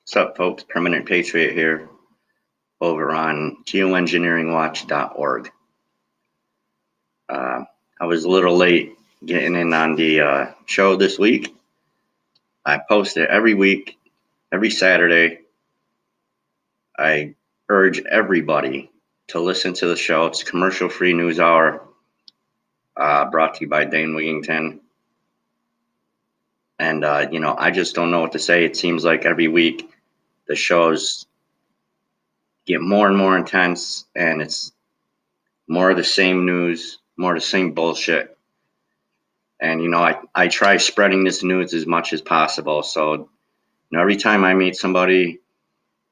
What's up, folks? Permanent Patriot here over on geoengineeringwatch.org. I was a little late getting in on the show this week. I post it every week, every Saturday. I urge everybody to listen to the show. It's commercial-free news hour brought to you by Dane Wigington. And, I just don't know what to say. It seems like every week the shows get more and more intense, and it's more of the same news, more of the same bullshit. And, I try spreading this news as much as possible. So, every time I meet somebody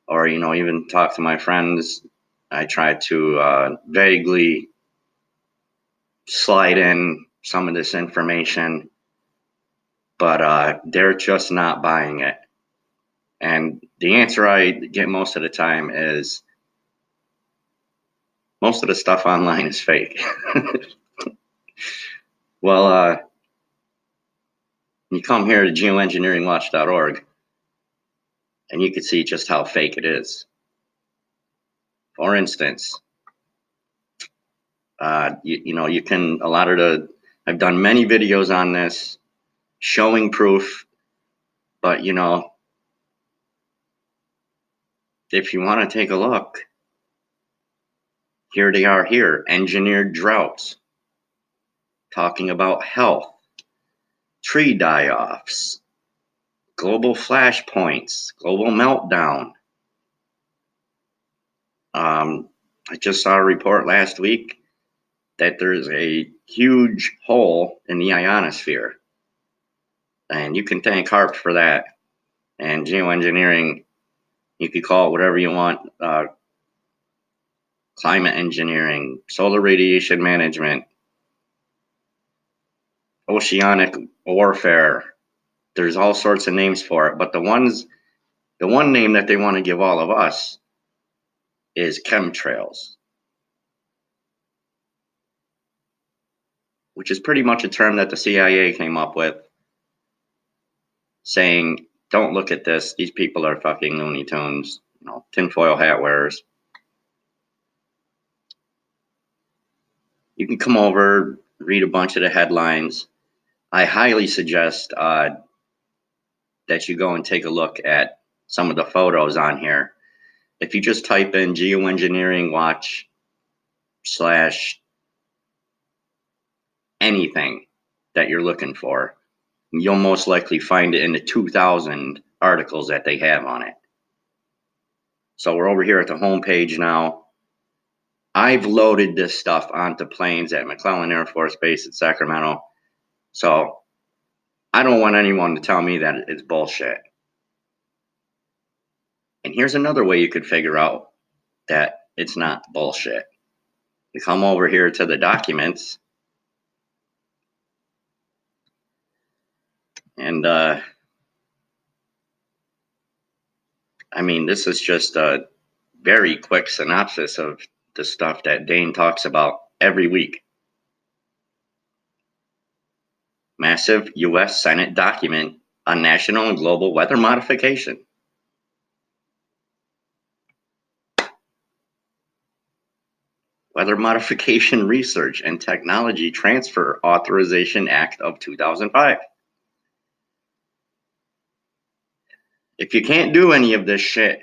or, even talk to my friends, I try to vaguely slide in some of this information, but they're just not buying it. And the answer I get most of the time is most of the stuff online is fake. Well, you come here to geoengineeringwatch.org and you can see just how fake it is. For instance, you can, I've done many videos on this showing proof, but, if you want to take a look, here they are here, engineered droughts, talking about health, tree die-offs, global flashpoints, global meltdown. I just saw a report last week that there's a huge hole in the ionosphere. And you can thank HAARP for that. And geoengineering, you could call it whatever you want, climate engineering, solar radiation management, oceanic warfare. There's all sorts of names for it. But the one name that they want to give all of us is chemtrails, which is pretty much a term that the CIA came up with, saying, don't look at this. These people are fucking Looney Tunes, tinfoil hat wearers. You can come over, read a bunch of the headlines. I highly suggest that you go and take a look at some of the photos on here. If you just type in geoengineering watch / anything that you're looking for, you'll most likely find it in the 2,000 articles that they have on it. So we're over here at the homepage now. I've loaded this stuff onto planes at McClellan Air Force Base at Sacramento. So I don't want anyone to tell me that it's bullshit. And here's another way you could figure out that it's not bullshit. You come over here to the documents, and this is just a very quick synopsis of the stuff that Dane talks about every week. Massive U.S. Senate document on national and global weather modification. Weather Modification Research and Technology Transfer Authorization Act of 2005. If you can't do any of this shit,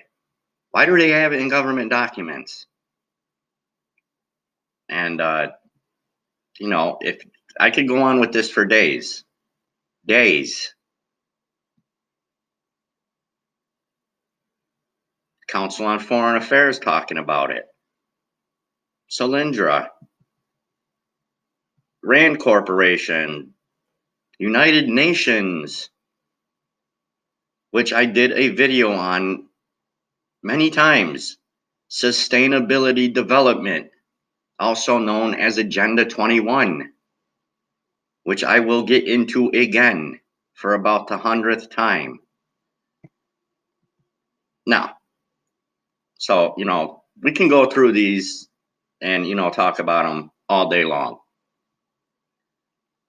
why do they have it in government documents? And, if I could go on with this for days. Council on Foreign Affairs talking about it. Solyndra, Rand Corporation, United Nations, which I did a video on many times. Sustainability Development, also known as Agenda 21, which I will get into again for about the 100th time. Now, so, we can go through these and, talk about them all day long.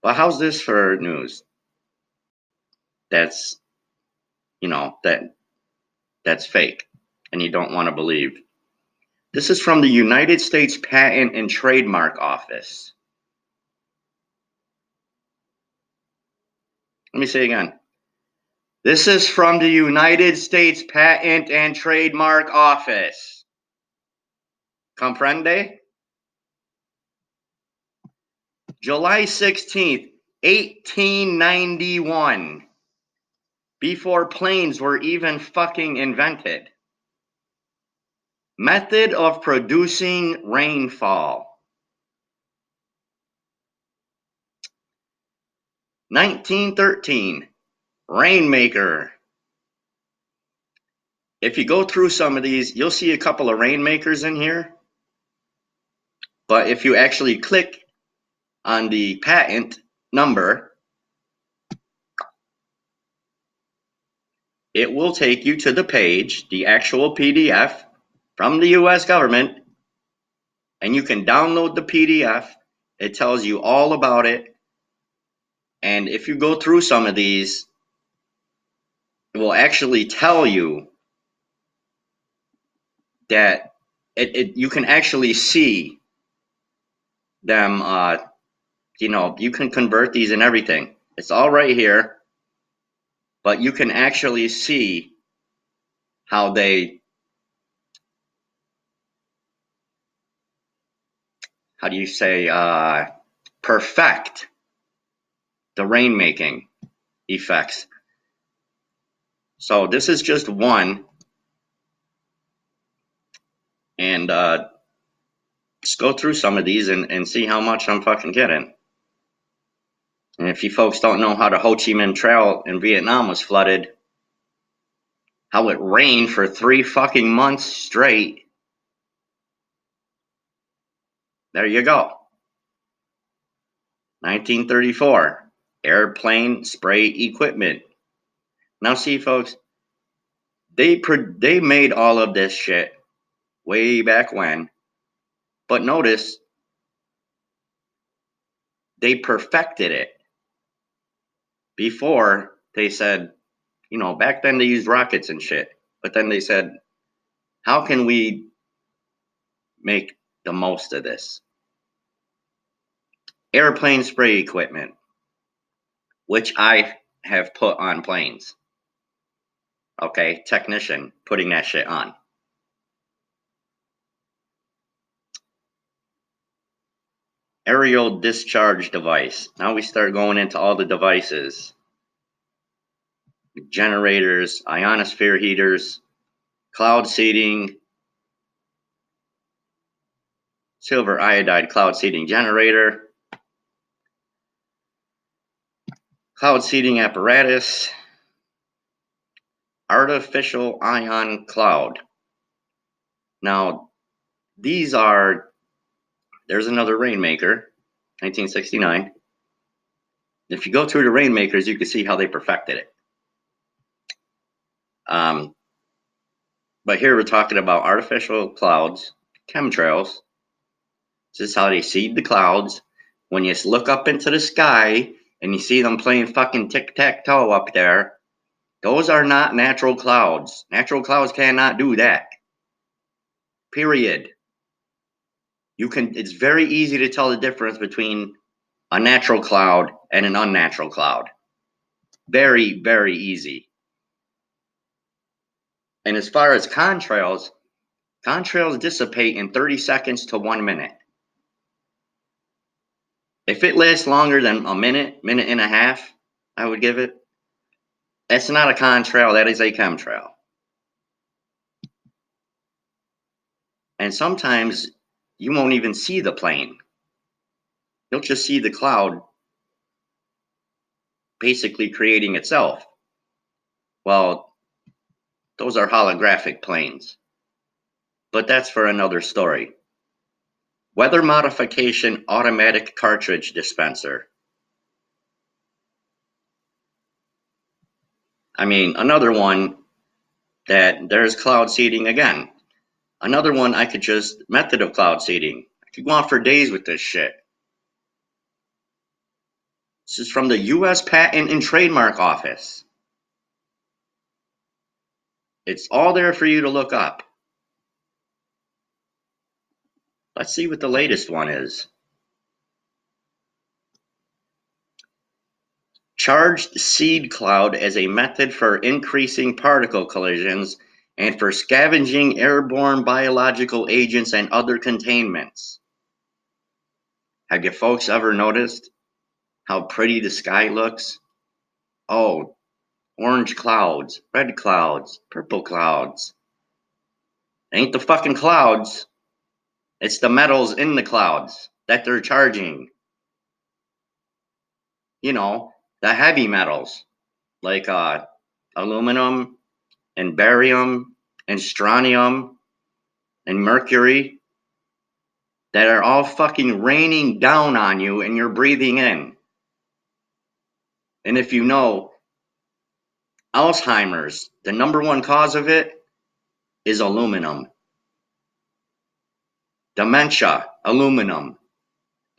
But how's this for news? That's, that that's fake and you don't want to believe. This is from the United States Patent and Trademark Office. Let me say again. This is from the United States Patent and Trademark Office. Comprende? July 16th, 1891. Before planes were even fucking invented. Method of producing rainfall. 1913. Rainmaker. If you go through some of these, you'll see a couple of rainmakers in here. But if you actually click on the patent number, it will take you to the page, the actual PDF from the US government, and you can download the PDF. It tells you all about it. And if you go through some of these, it will actually tell you that you can actually see them. You can convert these and everything. It's all right here, but you can actually see how they, how do you say, perfect the rainmaking effects. So this is just one, and just go through some of these and see how much I'm fucking getting. And if you folks don't know how the Ho Chi Minh Trail in Vietnam was flooded, how it rained for 3 fucking months straight, there you go. 1934, airplane spray equipment. Now see, folks, they made all of this shit way back when, but notice they perfected it. Before, they said, back then they used rockets and shit, but then they said, how can we make the most of this? Airplane spray equipment, which I have put on planes. Okay, technician putting that shit on. Aerial discharge device. Now we start going into all the devices. Generators, ionosphere heaters, cloud seeding, silver iodide cloud seeding generator, cloud seeding apparatus, artificial ion cloud. Now, there's another Rainmaker, 1969. If you go through the Rainmakers, you can see how they perfected it. But here we're talking about artificial clouds, chemtrails. This is how they seed the clouds. When you look up into the sky and you see them playing fucking tic-tac-toe up there, those are not natural clouds. Natural clouds cannot do that. Period. It's very easy to tell the difference between a natural cloud and an unnatural cloud. Very, very easy. And as far as contrails dissipate in 30 seconds to 1 minute. If it lasts longer than a minute and a half, I would give it. That's not a contrail, that is a chemtrail. And sometimes you won't even see the plane. You'll just see the cloud basically creating itself. Well, those are holographic planes. But that's for another story. Weather modification automatic cartridge dispenser. I mean, another one that there's cloud seeding again. Another one method of cloud seeding. I could go on for days with this shit. This is from the US Patent and Trademark Office. It's all there for you to look up. Let's see what the latest one is. Charged seed cloud as a method for increasing particle collisions and for scavenging airborne biological agents and other containments. Have you folks ever noticed how pretty the sky looks? Oh, orange clouds, red clouds, purple clouds. It ain't the fucking clouds. It's the metals in the clouds that they're charging. You know, the heavy metals like aluminum and barium and strontium and mercury that are all fucking raining down on you and you're breathing in. And if you know, Alzheimer's, the number one cause of it is aluminum. Dementia, aluminum.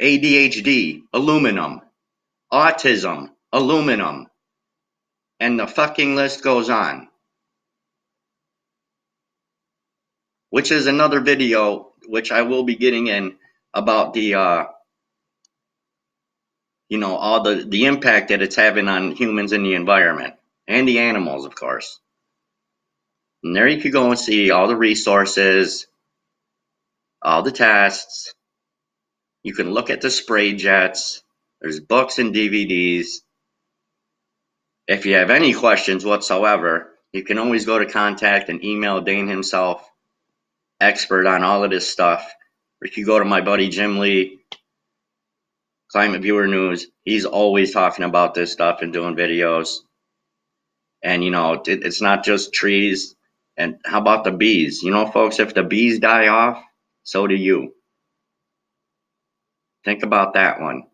ADHD, aluminum. Autism, aluminum. And the fucking list goes on. Which is another video, which I will be getting in, about the, all the impact that it's having on humans and the environment. And the animals, of course. And there you could go and see all the resources, all the tests. You can look at the spray jets. There's books and DVDs. If you have any questions whatsoever, you can always go to contact and email Dane himself, expert on all of this stuff. Or you can go to my buddy Jim Lee, Climate Viewer News. He's always talking about this stuff and doing videos. And, it's not just trees. And how about the bees? Folks, if the bees die off, so do you. Think about that one.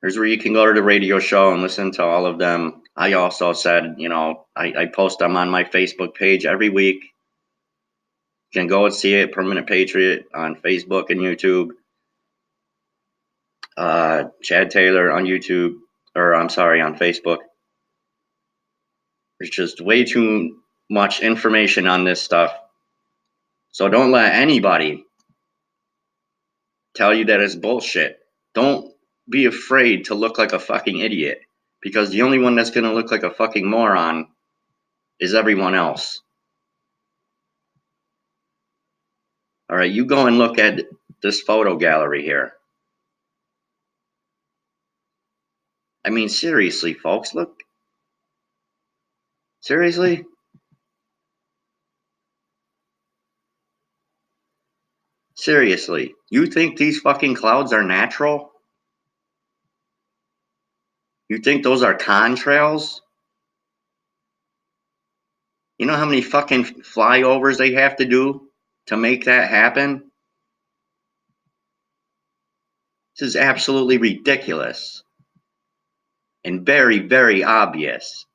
Here's where you can go to the radio show and listen to all of them. I also said, I post them on my Facebook page every week. You can go and see it, Permanent Patriot, on Facebook and YouTube. Chad Taylor on YouTube, on Facebook. There's just way too much information on this stuff. So don't let anybody tell you that it's bullshit. Don't be afraid to look like a fucking idiot, because the only one that's going to look like a fucking moron is everyone else. All right, you go and look at this photo gallery here. I mean, seriously, folks, look. Seriously? Seriously, you think these fucking clouds are natural? You think those are contrails? You know how many fucking flyovers they have to do to make that happen? This is absolutely ridiculous and very, very obvious.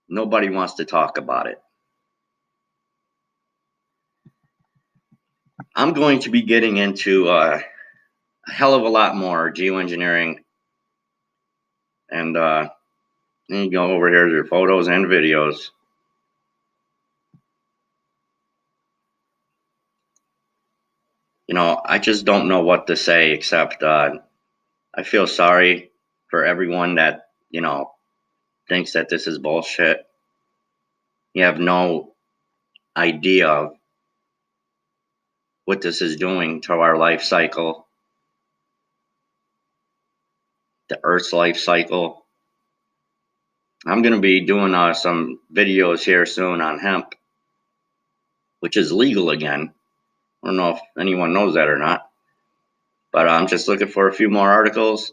Nobody wants to talk about it. I'm going to be getting into a hell of a lot more geoengineering. And you go over here to your photos and videos. I just don't know what to say except I feel sorry for everyone that, thinks that this is bullshit. You have no idea of what this is doing to our life cycle, the Earth's life cycle. I'm going to be doing some videos here soon on hemp, which is legal again. I don't know if anyone knows that or not, but I'm just looking for a few more articles,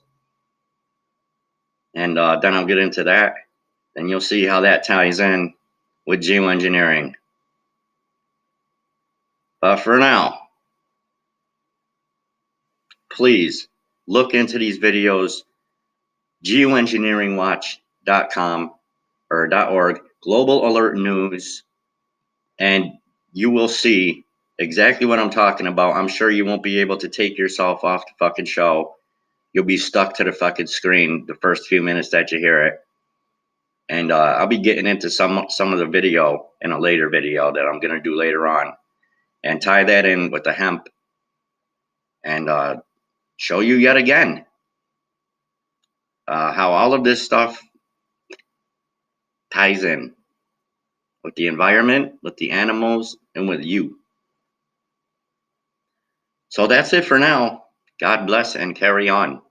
and then I'll get into that, and you'll see how that ties in with geoengineering. But for now, please look into these videos, geoengineeringwatch.com or .org, Global Alert News, and you will see exactly what I'm talking about. I'm sure you won't be able to take yourself off the fucking show. You'll be stuck to the fucking screen the first few minutes that you hear it. And I'll be getting into some of the video in a later video that I'm going to do later on, and tie that in with the hemp, and show you yet again how all of this stuff ties in with the environment, with the animals, and with you. So that's it for now. God bless and carry on.